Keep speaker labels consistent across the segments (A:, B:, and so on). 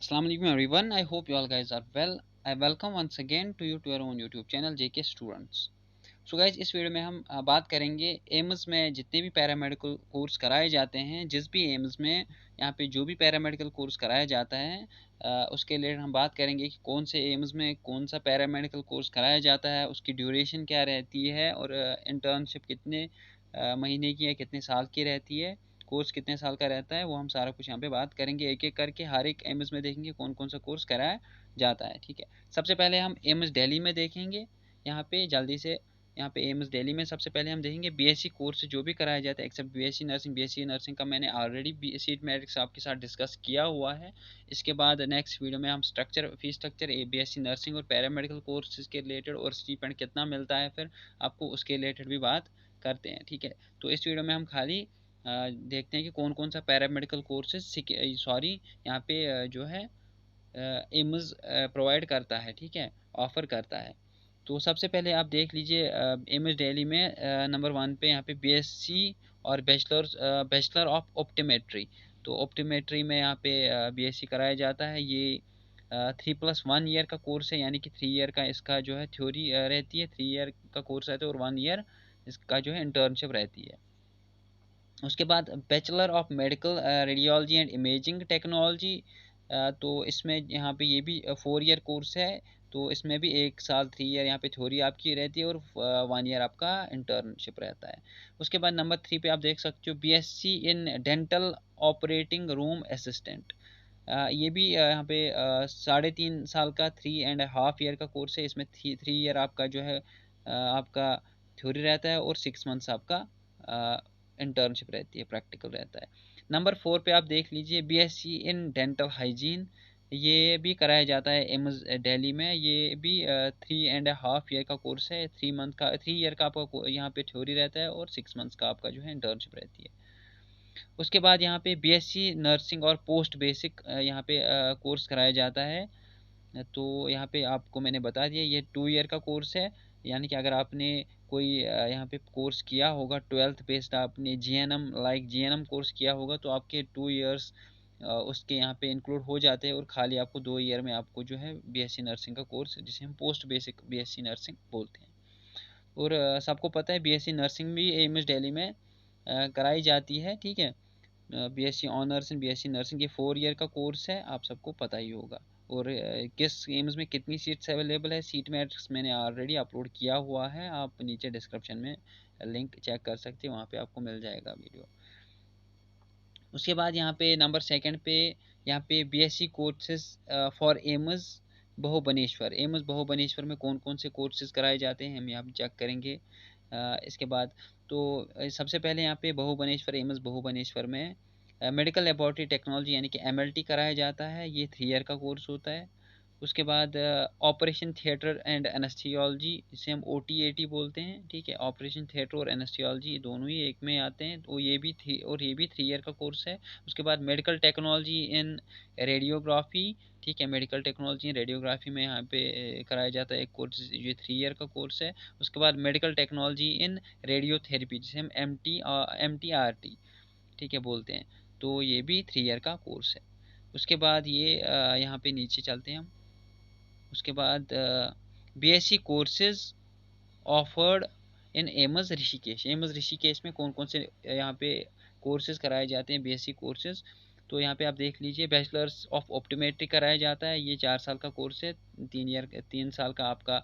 A: Assalamu alaikum everyone. I hope you all guys are well. I welcome once again to you to your own YouTube channel JK Students. So guys इस video में हम बात करेंगे AIIMS में जितने भी paramedical course कराए जाते हैं, जिस भी एम्स में यहाँ पे जो भी पैरामेडिकल कोर्स कराया जाता है उसके लिए हम बात करेंगे कि कौन से एम्स में कौन सा पैरामेडिकल कोर्स कराया जाता है, उसकी ड्यूरेशन क्या रहती है और इंटर्नशिप कितने महीने की है, कितने साल की रहती है, कोर्स कितने साल का रहता है, वो हम सारा कुछ यहाँ पे बात करेंगे। एक एक करके हर एक एम्स में देखेंगे कौन कौन सा कोर्स कराया जाता है। ठीक है, सबसे पहले हम एम्स दिल्ली में देखेंगे। यहाँ पे जल्दी से यहाँ पे एम्स दिल्ली में सबसे पहले हम देखेंगे बीएससी कोर्स जो भी कराया जाता है except BSc nursing. BSc nursing का मैंने ऑलरेडी सीट मैट्रिक्स आपके साथ डिस्कस किया हुआ है। इसके बाद नेक्स्ट वीडियो में हम structure, fees structure BSc nursing और पैरामेडिकल कोर्सेज के रिलेटेड और स्टीपेंड कितना मिलता है फिर आपको उसके रिलेटेड भी बात करते हैं। ठीक है, तो इस वीडियो में हम खाली देखते हैं कि कौन कौन सा पैरामेडिकल कोर्सेज सॉरी यहाँ पे जो है एम्स प्रोवाइड करता है। ठीक है, ऑफ़र करता है। तो सबसे पहले आप देख लीजिए एम्स दिल्ली में नंबर 1 पे यहाँ पे बीएससी और बैचलर ऑफ ऑप्टोमेट्री। तो ऑप्टोमेट्री में यहाँ पे बीएससी कराया जाता है। ये 3+1 ईयर का कोर्स है, यानी कि 3 ईयर का इसका जो है थ्योरी रहती है, 3 ईयर का कोर्स रहता है और 1 ईयर इसका जो है इंटर्नशिप रहती है। उसके बाद bachelor of medical radiology and imaging technology, तो इसमें यहाँ पे ये भी 4 ईयर कोर्स है। तो इसमें भी 1 साल 3 ईयर यहाँ पे थ्योरी आपकी रहती है और 1 ईयर आपका इंटर्नशिप रहता है। उसके बाद नंबर 3 पे आप देख सकते हो BSc in dental operating room assistant. ये भी यहाँ पे 3.5 साल का 3.5 ईयर का कोर्स है। इसमें 3 ईयर आपका जो है आपका थ्योरी रहता है और 6 मंथ्स आपका इंटर्नशिप रहती है, प्रैक्टिकल रहता है। नंबर 4 पे आप देख लीजिए बीएससी इन डेंटल हाइजीन। ये भी कराया जाता है एम्स दिल्ली में। ये भी 3.5 ईयर का कोर्स है। 3 मंथ का 3 ईयर का आपका यहाँ पे थ्योरी रहता है और 6 मंथ्स का आपका जो है इंटर्नशिप रहती है। उसके बाद यहाँ पे बीएससी नर्सिंग और पोस्ट बेसिक यहाँ पे कोर्स कराया जाता है। तो यहाँ पे आपको मैंने बता दिया ये 2 ईयर का कोर्स है। यानी कि अगर आपने कोई यहाँ पे कोर्स किया होगा 12th बेस्ड, आपने जीएनएम लाइक जीएनएम कोर्स किया होगा तो आपके 2 ईयर्स उसके यहाँ पे इंक्लूड हो जाते हैं और खाली आपको 2 ईयर में आपको जो है बीएससी नर्सिंग का कोर्स जिसे हम पोस्ट बेसिक बीएससी नर्सिंग बोलते हैं। और सबको पता है बीएससी नर्सिंग भी एम्स दिल्ली में कराई जाती है। ठीक है, बीएससी ऑनर्स इन बीएससी नर्सिंग ये 4 ईयर का कोर्स है, आप सबको पता ही होगा। और किस एम्स में कितनी सीट्स अवेलेबल है, सीट मैट्रिक्स मैंने ऑलरेडी अपलोड किया हुआ है, आप नीचे डिस्क्रिप्शन में लिंक चेक कर सकते हैं, वहाँ पे आपको मिल जाएगा वीडियो। उसके बाद यहाँ पे नंबर 2 पे यहाँ पे BSc courses for AIIMS Bhubaneswar. AIIMS Bhubaneswar में कौन कौन से कोर्सेज कराए जाते हैं हम यहाँ पे चेक करेंगे। इसके बाद तो सबसे पहले यहाँ पे बहुबनेश्वर एम्स बहुबनेश्वर में मेडिकल लेबोरेटरी टेक्नोलॉजी यानी कि एमएलटी कराया जाता है। ये 3 ईयर का कोर्स होता है। उसके बाद ऑपरेशन थिएटर एंड एनेस्थीसियोलॉजी, जिसे हम ओटीएटी बोलते हैं। ठीक है, ऑपरेशन थिएटर और एनेस्थीसियोलॉजी दोनों ही एक में आते हैं, तो ये भी ये भी 3 ईयर का कोर्स है। उसके बाद मेडिकल टेक्नोलॉजी इन रेडियोग्राफी। ठीक है, मेडिकल टेक्नोलॉजी इन रेडियोग्राफी में यहाँ पे कराया जाता है एक कोर्स, ये 3 ईयर का कोर्स है। उसके बाद मेडिकल टेक्नोलॉजी इन रेडियोथेरेपी, जिसे हम MTRT ठीक है बोलते हैं, तो ये भी 3 ईयर का कोर्स है। उसके बाद ये यहाँ पे नीचे चलते हैं हम। उसके बाद BSc courses offered in AIIMS Rishikesh. AIIMS Rishikesh में कौन कौन से यहाँ पे कोर्सेज कराए जाते हैं बीएससी कोर्सेज, तो यहाँ पे आप देख लीजिए बैचलर्स ऑफ ऑप्टोमेट्री कराया जाता है। ये 4 साल का कोर्स है, 3 साल का आपका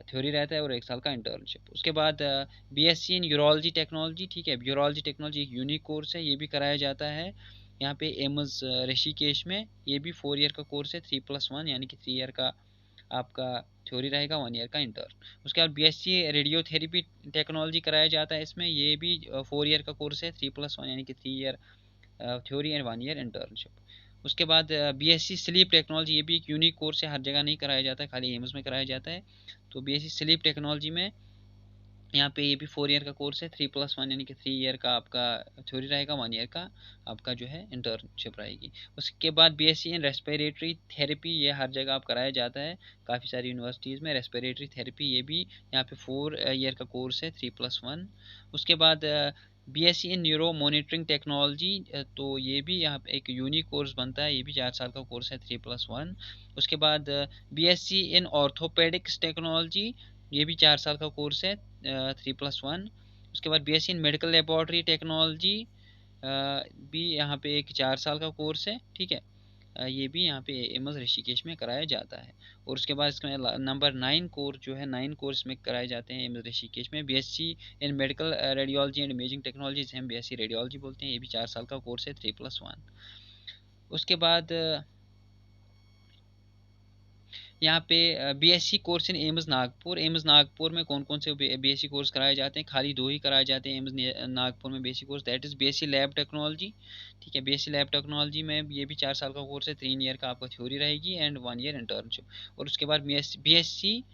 A: थ्योरी रहता है और 1 साल का इंटर्नशिप। उसके बाद बीएससी इन यूरोलॉजी टेक्नोलॉजी। ठीक है, यूरोलॉजी टेक्नोलॉजी एक यूनिक कोर्स है, ये भी कराया जाता है यहाँ पे एम्स ऋषिकेश में। ये भी 4 ईयर का कोर्स है, 3+1 यानी कि 3 ईयर का आपका थ्योरी रहेगा, 1 ईयर का इंटर्न। उसके बाद बीएससी रेडियोथेरेपी टेक्नोलॉजी कराया जाता है इसमें। ये भी 4 ईयर का कोर्स है, 3+1 यानी कि 3 year theory and 1 year internship. उसके बाद बीएससी स्लीप टेक्नोलॉजी, ये भी एक यूनिक कोर्स है, हर जगह नहीं कराया जाता है, खाली एम्स में कराया जाता है। तो बीएससी स्लीप टेक्नोलॉजी में यहाँ पे ये भी 4 ईयर का कोर्स है, 3+1 यानी कि 3 ईयर का आपका थ्योरी रहेगा, 1 ईयर का आपका जो है इंटर्नशिप रहेगी। उसके बाद बीएससी इन रेस्पिरेटरी थेरेपी, ये हर जगह आप कराया जाता है, काफ़ी सारी यूनिवर्सिटीज़ में रेस्पिरेटरी थेरेपी। ये भी यहाँ पे 4 ईयर का कोर्स है, 3+1। उसके बाद BSc in neuro monitoring technology, तो ये भी यहाँ पे एक यूनिक कोर्स बनता है, ये भी 4 साल का कोर्स है 3+1। उसके बाद बीएससी इन ऑर्थोपेडिक्स टेक्नोलॉजी, ये भी 4 साल का कोर्स है 3+1। उसके बाद BSc in medical laboratory technology भी यहाँ पे एक 4 साल का कोर्स है, ठीक है। ये भी यहाँ पे एम्स ऋषिकेश में कराया जाता है। और उसके बाद इसमें नंबर 9 कोर्स जो है, 9 कोर्स में कराए जाते हैं एम्स ऋषिकेश में, BSc in medical radiology and imaging technology, जिसे हम बीएससी रेडियोलॉजी बोलते हैं, ये भी 4 साल का कोर्स है 3+1। उसके बाद यहाँ पे BSc course in AIIMS Nagpur, AIIMS Nagpur में कौन कौन से बीएससी कोर्स कराए जाते हैं, खाली 2 ही कराए जाते हैं एम्स नागपुर में BSc course, that is BSc lab technology, ठीक है। बीएससी लैब टेक्नोलॉजी में ये भी 4 साल का कोर्स है, 3 ईयर का आपका थ्योरी रहेगी एंड 1 ईयर इंटर्नशिप। और उसके बाद बीएससी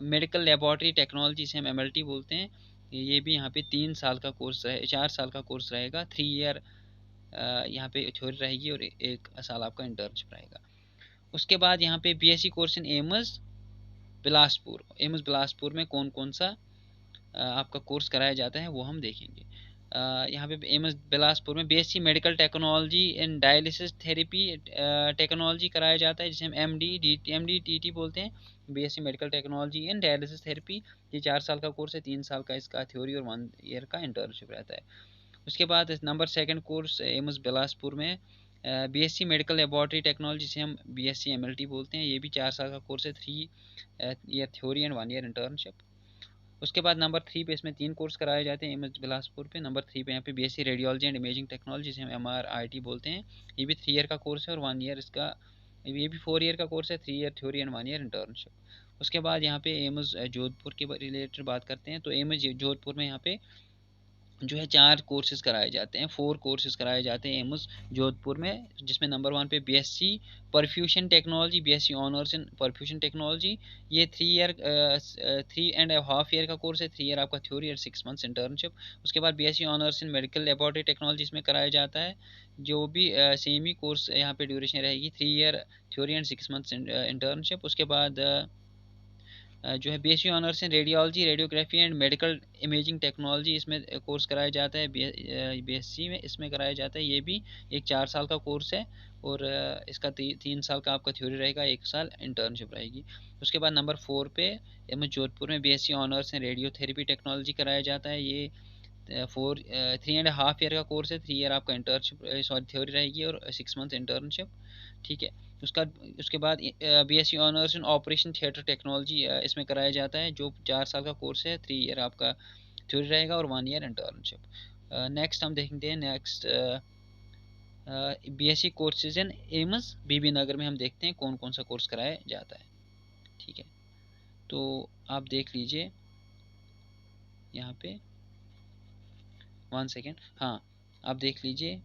A: मेडिकल लेबोरेटरी टेक्नोलॉजी, से हम एमएलटी बोलते हैं, ये भी यहाँ पे 3 साल का कोर्स रहे, 4 साल का कोर्स रहेगा, 3 ईयर यहाँ पे थ्योरी रहेगी और 1 साल आपका इंटर्नशिप रहेगा। उसके बाद यहाँ पे BSc course in AIIMS Bilaspur, AIIMS Bilaspur में कौन कौन सा आपका कोर्स कराया जाता है वो हम देखेंगे। यहाँ पे एम्स बिलासपुर में BSc medical technology in dialysis therapy technology कराया जाता है, जिसे हम एमडी टीटी बोलते हैं, BSc medical technology in dialysis therapy. ये 4 साल का कोर्स है, 3 साल का इसका थ्योरी और 1 ईयर का इंटर्नशिप रहता है। उसके बाद नंबर 2 कोर्स एम्स बिलासपुर में बीएससी मेडिकल लेबोरेटरी टेक्नोलॉजी, से हम बीएससी एमएलटी बोलते हैं, ये भी 4 साल का कोर्स है, 3 year theory and 1 year internship. उसके बाद नंबर 3 पे इसमें 3 कोर्स कराए जाते हैं एम्स बिलासपुर पे। नंबर 3 पे यहाँ पे BSc radiology and imaging technology, जिसे हम एमआरआईटी बोलते हैं, ये भी 3 ईयर का कोर्स है और 1 ईयर इसका, ये भी 4 ईयर का कोर्स है, 3 year theory and 1 year internship. उसके बाद यहाँ पे एम्स जोधपुर के रिलेटेड बात करते हैं, तो एम्स जोधपुर में यहाँ पे जो है 4 कोर्सेज कराए जाते हैं, 4 कोर्सेज कराए जाते हैं एम्स जोधपुर में, जिसमें नंबर 1 पे BSc perfusion technology, BSc honours in perfusion technology, ये 3.5 ईयर का कोर्स है, 3 ईयर आपका थ्योरी और 6 मंथ्स इंटर्नशिप। उसके बाद बीएससी ऑनर्स इन मेडिकल लेबोरेटरी टेक्नोलॉजी इसमें कराया जाता है, जो भी सेम ही कोर्स यहाँ पे ड्यूरेशन रहेगी, 3 year theory and 6 months internship. उसके बाद जो है BSc honours in radiology radiography and medical imaging technology, इसमें कोर्स कराया जाता है बीएससी में, इसमें कराया जाता है, ये भी एक 4 साल का कोर्स है और इसका 3 साल का आपका थ्योरी रहेगा, 1 साल इंटर्नशिप रहेगी। उसके बाद नंबर 4 पे एम जोधपुर में बीएससी ऑनर्स इन रेडियोथेरेपी टेक्नोलॉजी कराया जाता है, ये 3.5 ईयर का कोर्स है, 3 ईयर आपका इंटर्नशिप सॉरी थ्योरी रहेगी और 6 मंथ इंटर्नशिप, ठीक है। उसका उसके बाद बीएससी ऑनर्स इन ऑपरेशन थिएटर टेक्नोलॉजी इसमें कराया जाता है, जो 4 साल का कोर्स है, 3 ईयर आपका थ्योरी रहेगा और 1 ईयर इंटर्नशिप। नेक्स्ट हम देखते हैं, next BSc courses in AIIMS Bibinagar में हम देखते हैं कौन कौन सा कोर्स कराया जाता है, ठीक है। तो आप देख लीजिए यहाँ पे 1 सेकेंड, हाँ आप देख लीजिए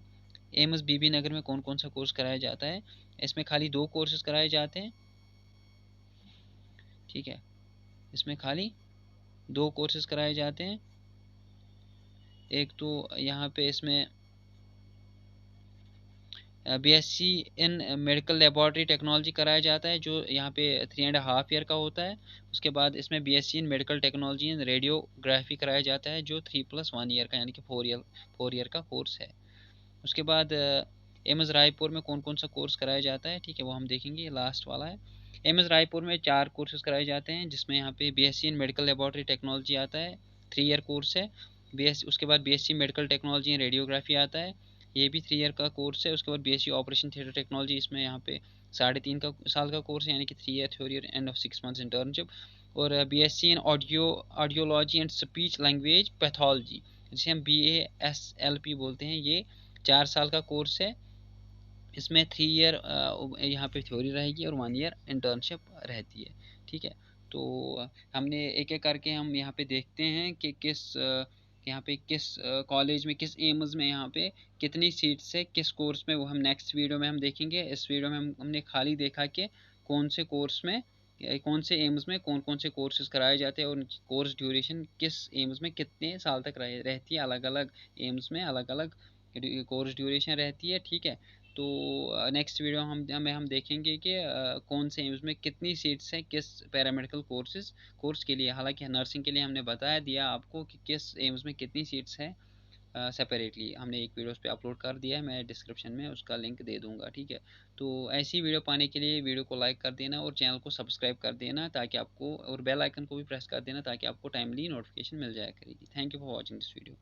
A: एम्स बीबी नगर में कौन कौन सा कोर्स कराया जाता है। इसमें खाली 2 कोर्सेज कराए जाते हैं, ठीक है, इसमें खाली 2 कोर्सेज कराए जाते हैं। एक तो यहाँ पे इसमें BSc in medical laboratory technology कराया जाता है, जो यहाँ पे 3.5 ईयर का होता है। उसके बाद इसमें BSc in medical technology in radiography कराया जाता है, जो 3+1 ईयर का यानी कि 4 ईयर का कोर्स है। उसके बाद एम्स रायपुर में कौन कौन सा कोर्स कराया जाता है, ठीक है, वो हम देखेंगे, लास्ट वाला है। एम्स रायपुर में 4 कोर्सेज कराए जाते हैं, जिसमें यहाँ पे BSc in medical laboratory technology आता है, 3 ईयर कोर्स है। उसके बाद BSc medical technology in radiography आता है, ये भी 3 ईयर का कोर्स है। उसके बाद बीएससी ऑपरेशन थिएटर टेक्नोलॉजी, इसमें यहाँ पे 3.5 साल का कोर्स है, यानी कि 3 ईयर थ्योरी और एंड ऑफ 6 मंथ्स इंटर्नशिप। और BSc in audiology and speech language pathology, जिसे हम BASLP बोलते हैं, ये 4 साल का कोर्स है। इसमें 3 ईयर यहाँ पे थ्योरी रहेगी और 1 ईयर इंटर्नशिप रहती है, ठीक है। तो हमने एक एक करके हम यहाँ पे देखते हैं कि यहाँ पे किस कॉलेज में, किस एम्स में यहाँ पे कितनी सीट्स है, किस कोर्स में, वो हम नेक्स्ट वीडियो में हम देखेंगे। इस वीडियो में हमने खाली देखा कि कौन से कोर्स में, कौन से एम्स में कौन कौन से कोर्सेज कराए जाते हैं और उनकी कोर्स ड्यूरेशन किस एम्स में कितने साल तक रहती है, अलग अलग एम्स में अलग अलग कोर्स ड्यूरेशन रहती है, ठीक है। तो नेक्स्ट वीडियो हम देखेंगे कि कौन से एम्स में कितनी सीट्स हैं किस पैरामेडिकल कोर्स के लिए। हालांकि नर्सिंग के लिए हमने बताया दिया आपको कि किस एम्स में कितनी सीट्स हैं, सेपरेटली हमने एक वीडियोस पे अपलोड कर दिया है, मैं डिस्क्रिप्शन में उसका लिंक दे दूंगा, ठीक है। तो ऐसी वीडियो पाने के लिए वीडियो को लाइक कर देना और चैनल को सब्सक्राइब कर देना, ताकि आपको, और बेल आइकन को भी प्रेस कर देना ताकि आपको टाइमली नोटिफिकेशन मिल जाया करेगी। Thank you for watching this video.